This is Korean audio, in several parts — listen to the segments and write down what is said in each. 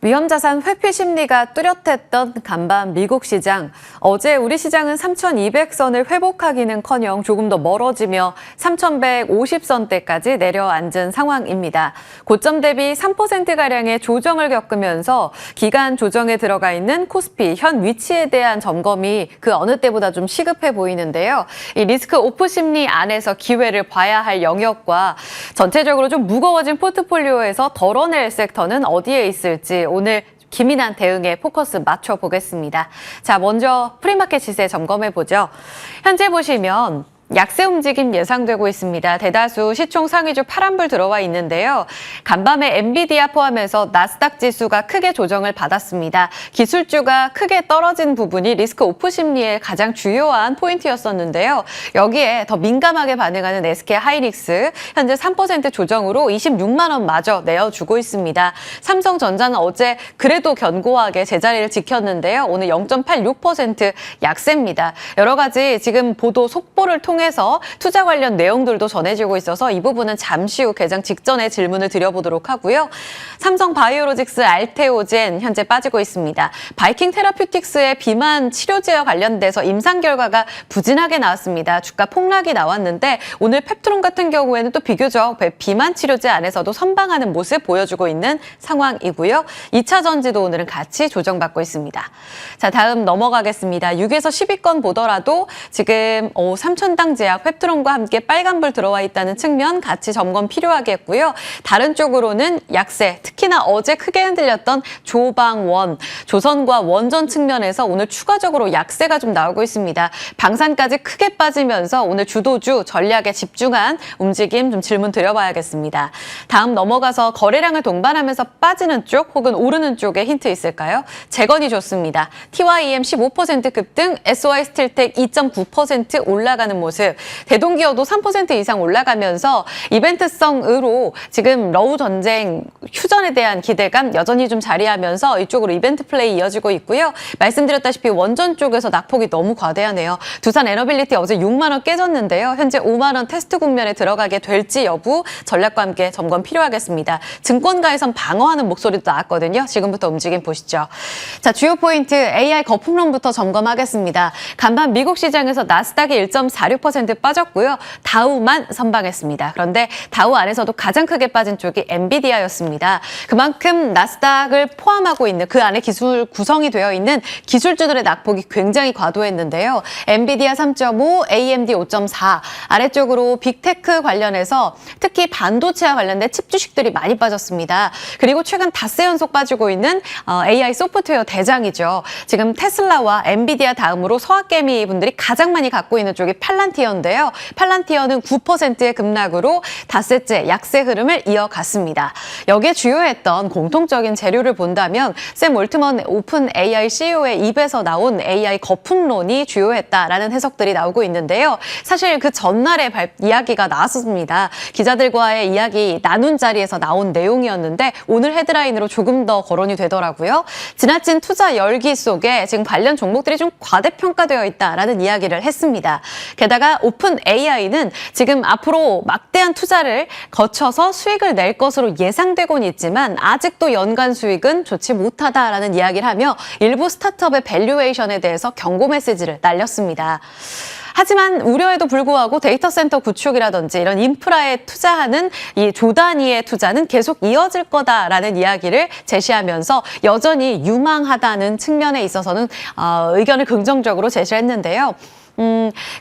위험자산 회피 심리가 뚜렷했던 간밤 미국 시장. 어제 우리 시장은 3,200선을 회복하기는커녕 조금 더 멀어지며 3,150선대까지 내려앉은 상황입니다. 고점 대비 3%가량의 조정을 겪으면서 기간 조정에 들어가 있는 코스피 현 위치에 대한 점검이 그 어느 때보다 좀 시급해 보이는데요. 이 리스크 오프 심리 안에서 기회를 봐야 할 영역과 전체적으로 좀 무거워진 포트폴리오에서 덜어낼 섹터는 어디에 있을지 오늘 기민한 대응에 포커스 맞춰보겠습니다. 자, 먼저 프리마켓 시세 점검해보죠. 현재 보시면 약세 움직임 예상되고 있습니다. 대다수 시총 상위주 파란불 들어와 있는데요. 간밤에 엔비디아 포함해서 나스닥 지수가 크게 조정을 받았습니다. 기술주가 크게 떨어진 부분이 리스크 오프 심리의 가장 주요한 포인트였었는데요. 여기에 더 민감하게 반응하는 SK 하이닉스 현재 3% 조정으로 26만 원 마저 내어주고 있습니다. 삼성전자는 어제 그래도 견고하게 제자리를 지켰는데요. 오늘 0.86% 약세입니다. 여러 가지 지금 보도 속보를 통해서 투자 관련 내용들도 전해지고 있어서 이 부분은 잠시 후 개장 직전에 질문을 드려보도록 하고요. 삼성 바이오로직스 알테오젠 현재 빠지고 있습니다. 바이킹 테라퓨틱스의 비만 치료제와 관련돼서 임상 결과가 부진하게 나왔습니다. 주가 폭락이 나왔는데 오늘 펩트론 같은 경우에는 또 비교적 비만 치료제 안에서도 선방하는 모습 보여주고 있는 상황이고요. 2차 전지도 오늘은 같이 조정받고 있습니다. 자, 다음 넘어가겠습니다. 6에서 10위권 보더라도 지금 3,000당 제약, 펩트론과 함께 빨간불 들어와 있다는 측면 같이 점검 필요하겠고요. 다른 쪽으로는 약세, 특히나 어제 크게 흔들렸던 조방원, 조선과 원전 측면에서 오늘 추가적으로 약세가 좀 나오고 있습니다. 방산까지 크게 빠지면서 오늘 주도주 전략에 집중한 움직임 좀 질문 드려봐야겠습니다. 다음 넘어가서 거래량을 동반하면서 빠지는 쪽 혹은 오르는 쪽에 힌트 있을까요? 재건이 좋습니다. TYM 15% 급등, SY 스틸텍 2.9% 올라가는 모습. 대동기어도 3% 이상 올라가면서 이벤트성으로 지금 러우 전쟁 휴전에 대한 기대감 여전히 좀 자리하면서 이쪽으로 이벤트 플레이 이어지고 있고요. 말씀드렸다시피 원전 쪽에서 낙폭이 너무 과대하네요. 두산 에너빌리티 어제 6만 원 깨졌는데요. 현재 5만 원 테스트 국면에 들어가게 될지 여부 전략과 함께 점검 필요하겠습니다. 증권가에선 방어하는 목소리도 나왔거든요. 지금부터 움직임 보시죠. 자, 주요 포인트 AI 거품론부터 점검하겠습니다. 간밤 미국 시장에서 나스닥이 1.46% 빠졌고요. 다우만 선방했습니다. 그런데 다우 안에서도 가장 크게 빠진 쪽이 엔비디아였습니다. 그만큼 나스닥을 포함하고 있는 그 안에 기술 구성이 되어 있는 기술주들의 낙폭이 굉장히 과도했는데요. 엔비디아 3.5, AMD 5.4 아래쪽으로 빅테크 관련해서 특히 반도체와 관련된 칩 주식들이 많이 빠졌습니다. 그리고 최근 닷새 연속 빠지고 있는 AI 소프트웨어 대장이죠. 지금 테슬라와 엔비디아 다음으로 서학개미 분들이 가장 많이 갖고 있는 쪽이 팔란티어인데요. 팔란티어는 9%의 급락으로 닷새째 약세 흐름을 이어갔습니다. 여기에 주요했던 공통적인 재료를 본다면 샘 올트먼 오픈 AI CEO의 입에서 나온 AI 거품론이 주요했다라는 해석들이 나오고 있는데요. 사실 그 전날에 이야기가 나왔습니다. 기자들과의 이야기 나눈 자리에서 나온 내용이었는데 오늘 헤드라인으로 조금 더 거론이 되더라고요. 지나친 투자 열기 속에 지금 관련 종목들이 좀 과대평가되어 있다라는 이야기를 했습니다. 게다가 오픈 AI는 지금 앞으로 막대한 투자를 거쳐서 수익을 낼 것으로 예상되고는 있지만 아직도 연간 수익은 좋지 못하다라는 이야기를 하며 일부 스타트업의 밸류에이션에 대해서 경고 메시지를 날렸습니다. 하지만 우려에도 불구하고 데이터 센터 구축이라든지 이런 인프라에 투자하는 이 조단위의 투자는 계속 이어질 거다라는 이야기를 제시하면서 여전히 유망하다는 측면에 있어서는 의견을 긍정적으로 제시했는데요.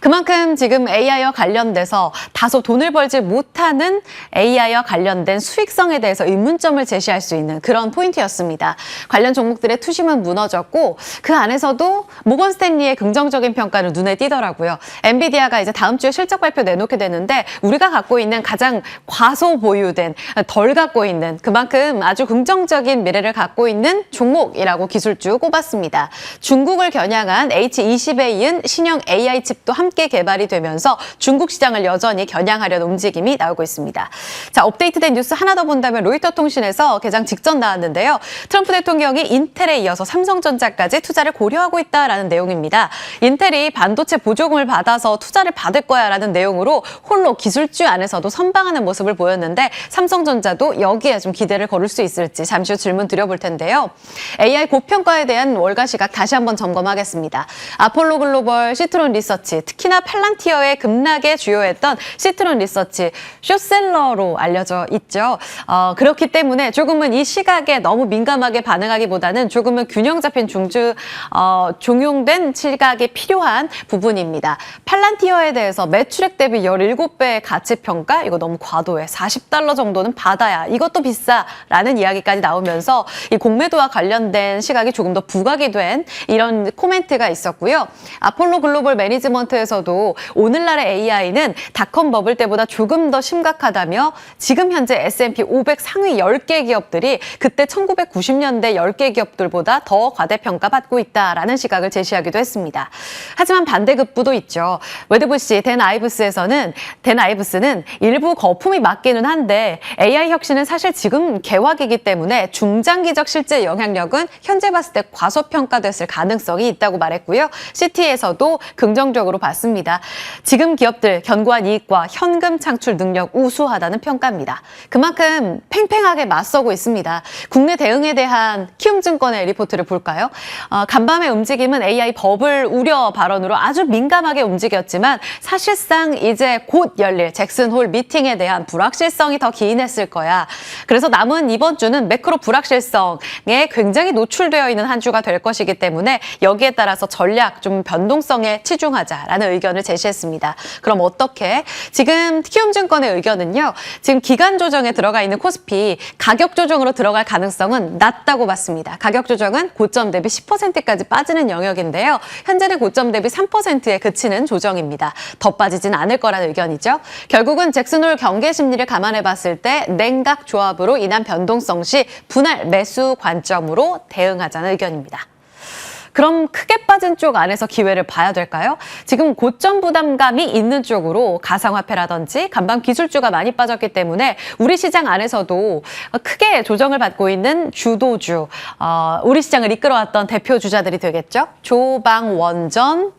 그만큼 지금 AI와 관련돼서 다소 돈을 벌지 못하는 AI와 관련된 수익성에 대해서 의문점을 제시할 수 있는 그런 포인트였습니다. 관련 종목들의 투심은 무너졌고 그 안에서도 모건 스탠리의 긍정적인 평가는 눈에 띄더라고요. 엔비디아가 이제 다음 주에 실적 발표 내놓게 되는데 우리가 갖고 있는 가장 과소 보유된, 덜 갖고 있는 그만큼 아주 긍정적인 미래를 갖고 있는 종목이라고 기술주 꼽았습니다. 중국을 겨냥한 H20에 이은 신형 AI AI 칩도 함께 개발이 되면서 중국 시장을 여전히 겨냥하려는 움직임이 나오고 있습니다. 자, 업데이트된 뉴스 하나 더 본다면 로이터 통신에서 개장 직전 나왔는데요. 트럼프 대통령이 인텔에 이어서 삼성전자까지 투자를 고려하고 있다라는 내용입니다. 인텔이 반도체 보조금을 받아서 투자를 받을 거야라는 내용으로 홀로 기술주 안에서도 선방하는 모습을 보였는데 삼성전자도 여기에 좀 기대를 걸을 수 있을지 잠시 후 질문 드려볼 텐데요. AI 고평가에 대한 월가 시각 다시 한번 점검하겠습니다. 아폴로 글로벌, 시트론 리서치, 특히나 팔란티어의 급락에 주요했던 시트론 리서치, 숏셀러로 알려져 있죠. 그렇기 때문에 조금은 이 시각에 너무 민감하게 반응하기보다는 조금은 균형 잡힌 종용된 시각이 필요한 부분입니다. 팔란티어에 대해서 매출액 대비 17배의 가치 평가, 이거 너무 과도해. $40 정도는 받아야 이것도 비싸라는 이야기까지 나오면서 이 공매도와 관련된 시각이 조금 더 부각이 된 이런 코멘트가 있었고요. 아폴로 글로벌 매니지먼트에서도 오늘날의 AI는 닷컴 버블 때보다 조금 더 심각하다며 지금 현재 S&P 500 상위 10개 기업들이 그때 1990년대 10개 기업들보다 더 과대평가받고 있다라는 시각을 제시하기도 했습니다. 하지만 반대급부도 있죠. 웨드부시 댄 아이브스는 일부 거품이 맞기는 한데 AI 혁신은 사실 지금 개화기이기 때문에 중장기적 실제 영향력은 현재 봤을 때 과소평가됐을 가능성이 있다고 말했고요. CT에서도 긍정적으로 봤습니다. 지금 기업들 견고한 이익과 현금 창출 능력 우수하다는 평가입니다. 그만큼 팽팽하게 맞서고 있습니다. 국내 대응에 대한 키움증권의 리포트를 볼까요? 간밤의 움직임은 AI 버블 우려 발언으로 아주 민감하게 움직였지만 사실상 이제 곧 열릴 잭슨홀 미팅에 대한 불확실성이 더 기인했을 거야. 그래서 남은 이번 주는 매크로 불확실성에 굉장히 노출되어 있는 한 주가 될 것이기 때문에 여기에 따라서 전략 좀 변동성에 치중하자라는 의견을 제시했습니다. 그럼 어떻게? 지금 키움증권의 의견은요. 지금 기간 조정에 들어가 있는 코스피 가격 조정으로 들어갈 가능성은 낮다고 봤습니다. 가격 조정은 고점 대비 10%까지 빠지는 영역인데요. 현재는 고점 대비 3%에 그치는 조정입니다. 더 빠지진 않을 거라는 의견이죠. 결국은 잭슨홀 경계 심리를 감안해 봤을 때 냉각 조합으로 인한 변동성 시 분할 매수 관점으로 대응하자는 의견입니다. 그럼 크게 빠진 쪽 안에서 기회를 봐야 될까요? 지금 고점 부담감이 있는 쪽으로 가상화폐라든지 간밤 기술주가 많이 빠졌기 때문에 우리 시장 안에서도 크게 조정을 받고 있는 주도주, 우리 시장을 이끌어왔던 대표 주자들이 되겠죠. 조방원전,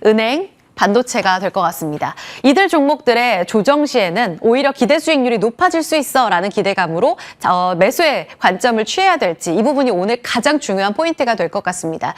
은행, 반도체가 될 것 같습니다. 이들 종목들의 조정 시에는 오히려 기대 수익률이 높아질 수 있어라는 기대감으로 매수의 관점을 취해야 될지 이 부분이 오늘 가장 중요한 포인트가 될 것 같습니다.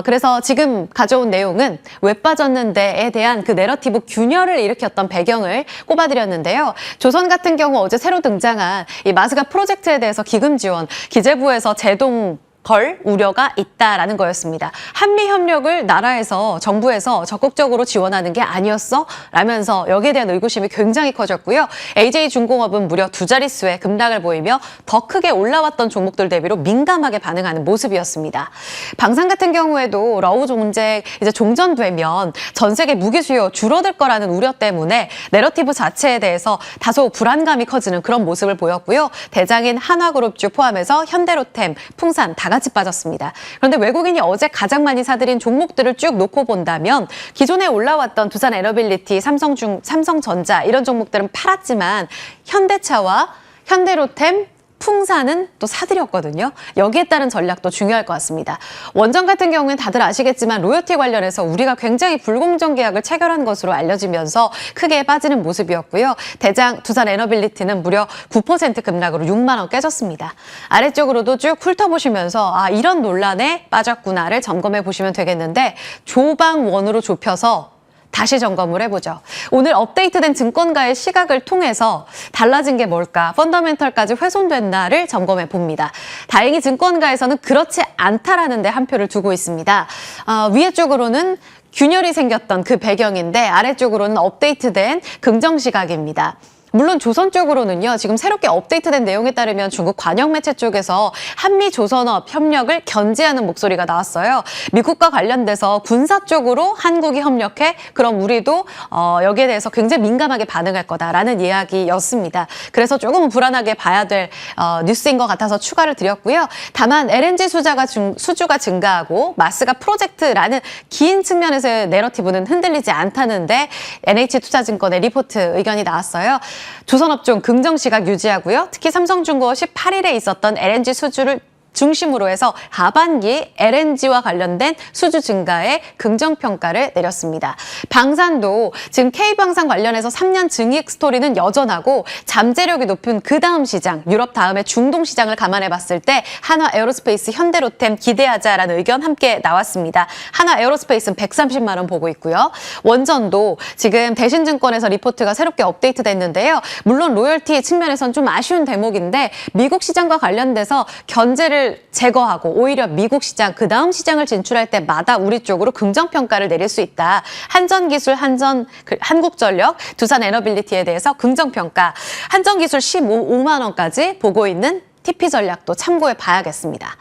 그래서 지금 가져온 내용은 왜 빠졌는데에 대한 그 내러티브 균열을 일으켰던 배경을 꼽아드렸는데요. 조선 같은 경우 어제 새로 등장한 이 마스가 프로젝트에 대해서 기금 지원, 기재부에서 제동 걸 우려가 있다라는 거였습니다. 한미 협력을 나라에서 정부에서 적극적으로 지원하는 게 아니었어? 라면서 여기에 대한 의구심이 굉장히 커졌고요. AJ중공업은 무려 2자릿수의 급락을 보이며 더 크게 올라왔던 종목들 대비로 민감하게 반응하는 모습이었습니다. 방산 같은 경우에도 러우 논쟁 이제 종전되면 전 세계 무기 수요 줄어들 거라는 우려 때문에 내러티브 자체에 대해서 다소 불안감이 커지는 그런 모습을 보였고요. 대장인 한화그룹주 포함해서 현대로템, 풍산 다 같이 빠졌습니다. 그런데 외국인이 어제 가장 많이 사들인 종목들을 쭉 놓고 본다면 기존에 올라왔던 두산에너빌리티, 삼성전자 이런 종목들은 팔았지만 현대차와 현대로템, 풍산은 또 사들였거든요. 여기에 따른 전략도 중요할 것 같습니다. 원전 같은 경우는 다들 아시겠지만 로열티 관련해서 우리가 굉장히 불공정 계약을 체결한 것으로 알려지면서 크게 빠지는 모습이었고요. 대장 두산에너빌리티는 무려 9% 급락으로 6만 원 깨졌습니다. 아래쪽으로도 쭉 훑어보시면서 이런 논란에 빠졌구나를 점검해 보시면 되겠는데 조방원으로 좁혀서 다시 점검을 해보죠. 오늘 업데이트된 증권가의 시각을 통해서 달라진 게 뭘까, 펀더멘털까지 훼손됐나를 점검해 봅니다. 다행히 증권가에서는 그렇지 않다라는 데 한 표를 두고 있습니다. 위에 쪽으로는 균열이 생겼던 그 배경인데 아래쪽으로는 업데이트된 긍정 시각입니다. 물론 조선 쪽으로는요, 지금 새롭게 업데이트된 내용에 따르면 중국 관영 매체 쪽에서 한미 조선업 협력을 견제하는 목소리가 나왔어요. 미국과 관련돼서 군사 쪽으로 한국이 협력해 그럼 우리도 여기에 대해서 굉장히 민감하게 반응할 거다라는 이야기였습니다. 그래서 조금은 불안하게 봐야 될 뉴스인 것 같아서 추가를 드렸고요. 다만 LNG 수주가 증가하고 마스가 프로젝트라는 긴 측면에서의 내러티브는 흔들리지 않다는데 NH투자증권의 리포트 의견이 나왔어요. 조선업종 긍정 시각 유지하고요. 특히 삼성중공업 18일에 있었던 LNG 수주를 중심으로 해서 하반기 LNG와 관련된 수주 증가에 긍정평가를 내렸습니다. 방산도 지금 K방산 관련해서 3년 증액 스토리는 여전하고 잠재력이 높은 그 다음 시장, 유럽 다음에 중동 시장을 감안해 봤을 때 한화 에어로스페이스, 현대로템 기대하자라는 의견 함께 나왔습니다. 한화 에어로스페이스는 130만 원 보고 있고요. 원전도 지금 대신증권에서 리포트가 새롭게 업데이트됐는데요. 물론 로열티 측면에선 좀 아쉬운 대목인데 미국 시장과 관련돼서 견제를 제거하고 오히려 미국 시장, 그 다음 시장을 진출할 때마다 우리 쪽으로 긍정평가를 내릴 수 있다. 한전기술, 한국전력, 두산에너빌리티에 대해서 긍정평가, 한전기술 15만 원까지 보고 있는 TP 전략도 참고해 봐야겠습니다.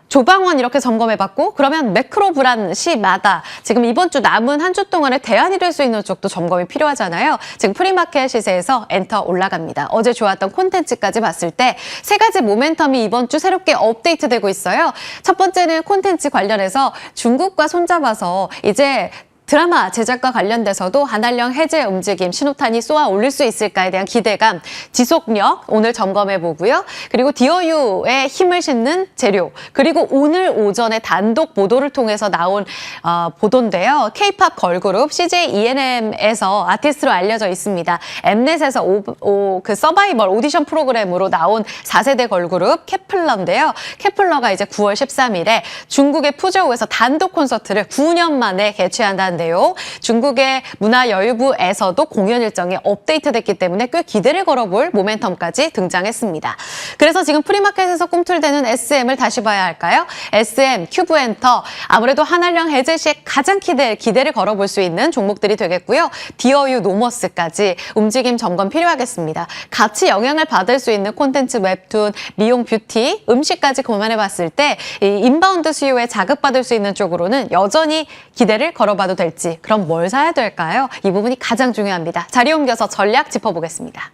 조방원 이렇게 점검해봤고 그러면 매크로 불안 시마다 지금 이번 주 남은 한 주 동안에 대안이 될 수 있는 쪽도 점검이 필요하잖아요. 지금 프리마켓 시세에서 엔터 올라갑니다. 어제 좋았던 콘텐츠까지 봤을 때 세 가지 모멘텀이 이번 주 새롭게 업데이트되고 있어요. 첫 번째는 콘텐츠 관련해서 중국과 손잡아서 이제 드라마 제작과 관련돼서도 한한령 해제 움직임, 신호탄이 쏘아 올릴 수 있을까에 대한 기대감, 지속력 오늘 점검해 보고요. 그리고 디어유에 힘을 싣는 재료, 그리고 오늘 오전에 단독 보도를 통해서 나온 보도인데요. K-팝 걸그룹 CJ ENM에서 아티스트로 알려져 있습니다. 엠넷에서 그 서바이벌 오디션 프로그램으로 나온 4세대 걸그룹 케플러인데요. 케플러가 이제 9월 13일에 중국의 푸저우에서 단독 콘서트를 9년 만에 개최한다는 데요. 중국의 문화여유부에서도 공연 일정이 업데이트됐기 때문에 꽤 기대를 걸어볼 모멘텀까지 등장했습니다. 그래서 지금 프리마켓에서 꿈틀대는 SM을 다시 봐야 할까요? SM, 큐브엔터, 아무래도 한한령 해제 시에 가장 기대를 걸어볼 수 있는 종목들이 되겠고요. 디어유, 노머스까지 움직임 점검 필요하겠습니다. 같이 영향을 받을 수 있는 콘텐츠, 웹툰, 미용, 뷰티, 음식까지 고민해봤을 때 이 인바운드 수요에 자극받을 수 있는 쪽으로는 여전히 기대를 걸어봐도 될지, 그럼 뭘 사야 될까요? 이 부분이 가장 중요합니다. 자리 옮겨서 전략 짚어보겠습니다.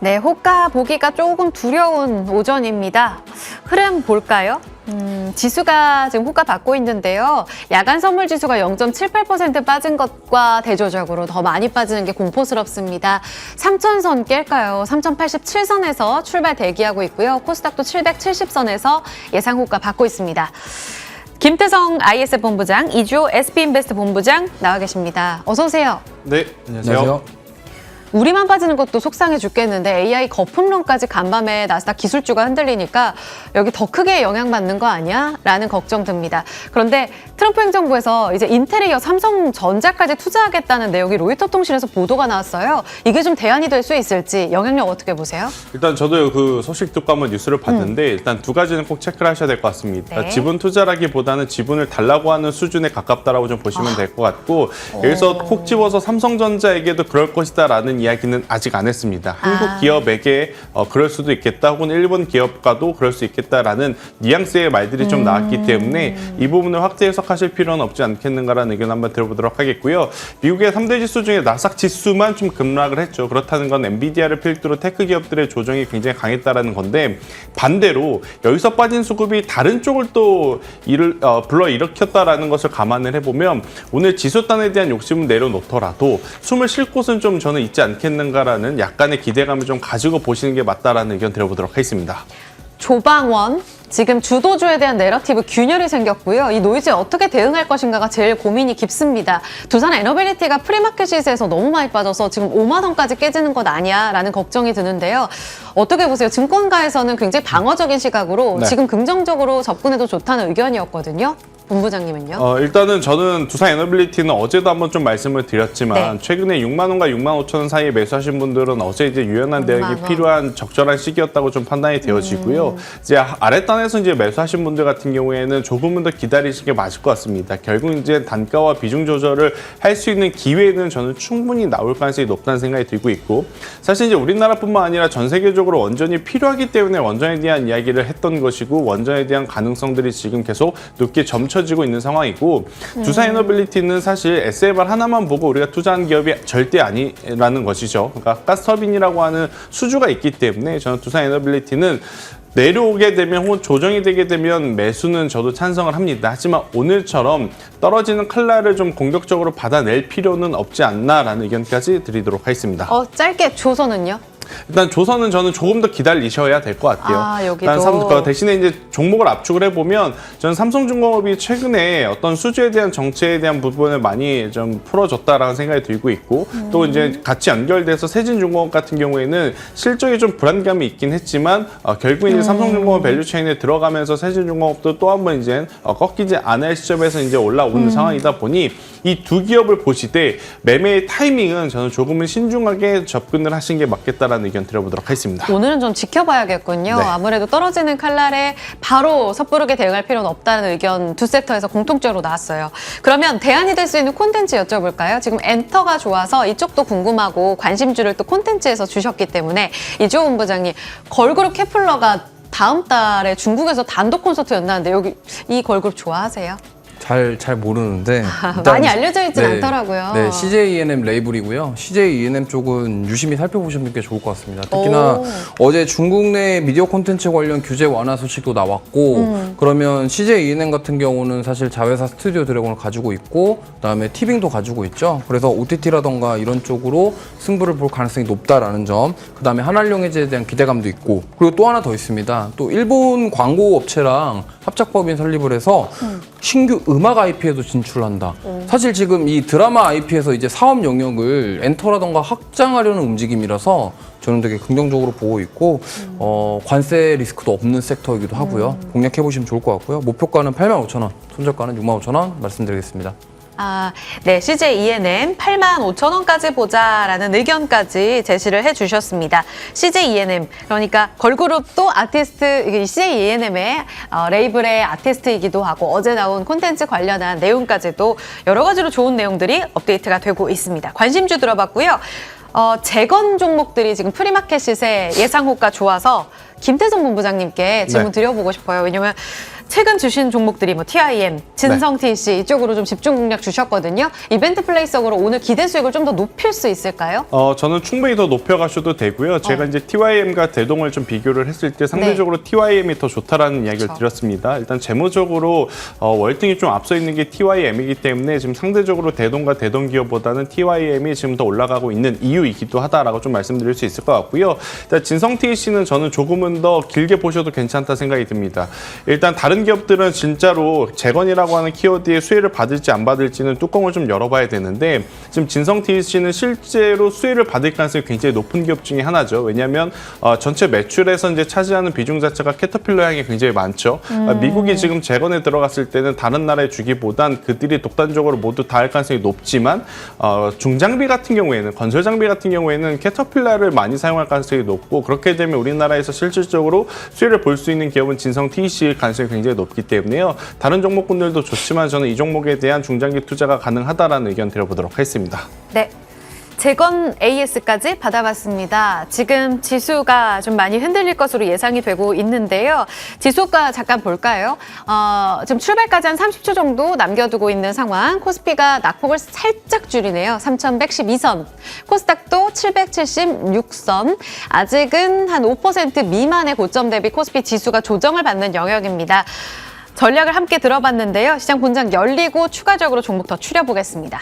네, 호가 보기가 조금 두려운 오전입니다. 흐름 볼까요? 지수가 지금 호가 받고 있는데요. 야간 선물 지수가 0.78% 빠진 것과 대조적으로 더 많이 빠지는 게 공포스럽습니다. 3,000선 깰까요? 3,087선에서 출발 대기하고 있고요. 코스닥도 770선에서 예상 호가 받고 있습니다. 김태성 IS 본부장, 이주호 SP인베스트 본부장 나와 계십니다. 어서 오세요. 네, 안녕하세요. 우리만 빠지는 것도 속상해 죽겠는데 AI 거품론까지 간밤에 나스닥 기술주가 흔들리니까 여기 더 크게 영향받는 거 아니야? 라는 걱정 듭니다. 그런데 트럼프 행정부에서 이제 인텔에 이어 삼성전자까지 투자하겠다는 내용이 로이터 통신에서 보도가 나왔어요. 이게 좀 대안이 될 수 있을지 영향력 어떻게 보세요? 일단 저도 그 소식 듣고 한번 뉴스를 봤는데 일단 두 가지는 꼭 체크를 하셔야 될 것 같습니다. 네. 지분 투자라기보다는 지분을 달라고 하는 수준에 가깝다라고 좀 보시면 될 것 같고 여기서 콕 집어서 삼성전자에게도 그럴 것이다라는 이야기는 아직 안 했습니다. 한국 기업에게 그럴 수도 있겠다 혹은 일본 기업과도 그럴 수 있겠다라는 뉘앙스의 말들이 좀 나왔기 때문에 이 부분을 확대 해석하실 필요는 없지 않겠는가라는 의견 한번 들어보도록 하겠고요. 미국의 3대 지수 중에 나스닥 지수만 좀 급락을 했죠. 그렇다는 건 엔비디아를 필두로 테크 기업들의 조정이 굉장히 강했다라는 건데 반대로 여기서 빠진 수급이 다른 쪽을 또 불러일으켰다라는 것을 감안을 해보면 오늘 지수단에 대한 욕심은 내려놓더라도 숨을 쉴 곳은 좀 저는 있지 않겠는가라는 약간의 기대감을 좀 가지고 보시는 게 맞다라는 의견 드려보도록 하겠습니다. 조방원 지금 주도주에 대한 내러티브 균열이 생겼고요. 이 노이즈에 어떻게 대응할 것인가가 제일 고민이 깊습니다. 두산 에너빌리티가 프리마켓 시세에서 너무 많이 빠져서 지금 5만 원까지 깨지는 것 아니야라는 걱정이 드는데요. 어떻게 보세요? 증권가에서는 굉장히 방어적인 시각으로 네. 지금 긍정적으로 접근해도 좋다는 의견이었거든요. 본부장님은요? 일단은 저는 두산 에너빌리티는 어제도 한번 좀 말씀을 드렸지만 네. 최근에 6만 원과 6만 5천 원 사이에 매수하신 분들은 어제 이제 유연한 6만 대응이 원. 필요한 적절한 시기였다고 좀 판단이 되어지고요. 이제 아랫단에서 이제 매수하신 분들 같은 경우에는 조금은 더 기다리시는 게 맞을 것 같습니다. 결국 이제 단가와 비중 조절을 할 수 있는 기회는 저는 충분히 나올 가능성이 높다는 생각이 들고 있고, 사실 이제 우리나라뿐만 아니라 전 세계적으로 원전이 필요하기 때문에 원전에 대한 이야기를 했던 것이고, 원전에 대한 가능성들이 지금 계속 높게 점쳐지고 있는 상황이고, 두산 에너빌리티는 사실 SFR 하나만 보고 우리가 투자한 기업이 절대 아니라는 것이죠. 그러니까 가스터빈이라고 하는 수주가 있기 때문에 저는 두산 에너빌리티는 내려오게 되면 혹은 조정이 되게 되면 매수는 저도 찬성을 합니다. 하지만 오늘처럼 떨어지는 칼날을 좀 공격적으로 받아낼 필요는 없지 않나라는 의견까지 드리도록 하겠습니다. 짧게 조선은요? 일단 조선은 저는 조금 더 기다리셔야 될 것 같아요. 여기도. 일단 대신에 이제 종목을 압축을 해보면 저는 삼성중공업이 최근에 어떤 수주에 대한 정체에 대한 부분을 많이 좀 풀어줬다라는 생각이 들고 있고, 또 이제 같이 연결돼서 세진중공업 같은 경우에는 실적이 좀 불안감이 있긴 했지만 결국 이제 삼성중공업 밸류체인에 들어가면서 세진중공업도 또 한 번 이제 꺾이지 않을 시점에서 이제 올라오는 상황이다 보니 이 두 기업을 보시되 매매의 타이밍은 저는 조금은 신중하게 접근을 하신 게 맞겠다라는 의견 드려보도록 하겠습니다. 오늘은 좀 지켜봐야겠군요. 네. 아무래도 떨어지는 칼날에 바로 섣부르게 대응할 필요는 없다는 의견 두 섹터에서 공통적으로 나왔어요. 그러면 대안이 될 수 있는 콘텐츠 여쭤볼까요? 지금 엔터가 좋아서 이쪽도 궁금하고 관심주를 또 콘텐츠에서 주셨기 때문에 이주호 본부장님, 걸그룹 케플러가 다음 달에 중국에서 단독 콘서트 연다는데 여기 이 걸그룹 좋아하세요? 잘 모르는데 일단, 많이 알려져 있진 않더라고요. 네, CJ E&M 레이블이고요. CJ E&M 쪽은 유심히 살펴보시는 게 좋을 것 같습니다. 특히나 어제 중국 내 미디어 콘텐츠 관련 규제 완화 소식도 나왔고, 그러면 CJ E&M 같은 경우는 사실 자회사 스튜디오 드래곤을 가지고 있고, 그다음에 티빙도 가지고 있죠. 그래서 OTT라던가 이런 쪽으로 승부를 볼 가능성이 높다라는 점, 그다음에 한알용 해제에 대한 기대감도 있고, 그리고 또 하나 더 있습니다. 또 일본 광고 업체랑 합작법인 설립을 해서 신규 음악 IP에도 진출한다. 사실 지금 이 드라마 IP에서 이제 사업 영역을 엔터라던가 확장하려는 움직임이라서 저는 되게 긍정적으로 보고 있고, 관세 리스크도 없는 섹터이기도 하고요. 공략해 보시면 좋을 것 같고요. 목표가는 85,000원, 손절가는 65,000원 말씀드리겠습니다. 네, CJ E&M 85,000원까지 보자라는 의견까지 제시를 해주셨습니다. CJ E&M, 그러니까 걸그룹도 아티스트, 이게 CJ E&M의 레이블의 아티스트이기도 하고 어제 나온 콘텐츠 관련한 내용까지도 여러 가지로 좋은 내용들이 업데이트가 되고 있습니다. 관심주 들어봤고요. 재건 종목들이 지금 프리마켓 시세 예상호가 좋아서 김태성 본부장님께 질문 드려보고 싶어요. 왜냐면 최근 주신 종목들이 뭐 TIM, 진성 TC 이쪽으로 좀 집중 공략 주셨거든요. 이벤트 플레이석으로 오늘 기대 수익을 좀 더 높일 수 있을까요? 저는 충분히 더 높여가셔도 되고요. 제가 이제 TYM과 대동을 좀 비교를 했을 때 상대적으로 TYM이 더 좋다라는 이야기를 드렸습니다. 일단 재무적으로 월등히 좀 앞서 있는 게 TYM이기 때문에 지금 상대적으로 대동과 대동 기업보다는 TYM이 지금 더 올라가고 있는 이유이기도 하다라고 좀 말씀드릴 수 있을 것 같고요. 일단 진성 TC는 저는 조금은 더 길게 보셔도 괜찮다 생각이 듭니다. 일단 다른 기업들은 진짜로 재건이라고 하는 키워드에 수혜를 받을지 안 받을지는 뚜껑을 좀 열어봐야 되는데, 지금 진성 TC는 실제로 수혜를 받을 가능성이 굉장히 높은 기업 중에 하나죠. 왜냐하면 전체 매출에서 이제 차지하는 비중 자체가 캐터필러 향이 굉장히 많죠. 미국이 지금 재건에 들어갔을 때는 다른 나라에 주기보단 그들이 독단적으로 모두 다 할 가능성이 높지만 중장비 같은 경우에는, 건설 장비 같은 경우에는 캐터필러를 많이 사용할 가능성이 높고, 그렇게 되면 우리나라에서 실질적으로 수혜를 볼 수 있는 기업은 진성 TC일 가능성이 굉장히 높기 때문에요. 다른 종목군들도 좋지만 저는 이 종목에 대한 중장기 투자가 가능하다라는 의견 드려보도록 하겠습니다. 네. 재건 AS까지 받아봤습니다. 지금 지수가 좀 많이 흔들릴 것으로 예상이 되고 있는데요. 지수가 잠깐 볼까요? 지금 출발까지 한 30초 정도 남겨두고 있는 상황. 코스피가 낙폭을 살짝 줄이네요. 3,112선. 코스닥도 776선. 아직은 한 5% 미만의 고점 대비 코스피 지수가 조정을 받는 영역입니다. 전략을 함께 들어봤는데요. 시장 본장 열리고 추가적으로 종목 더 추려보겠습니다.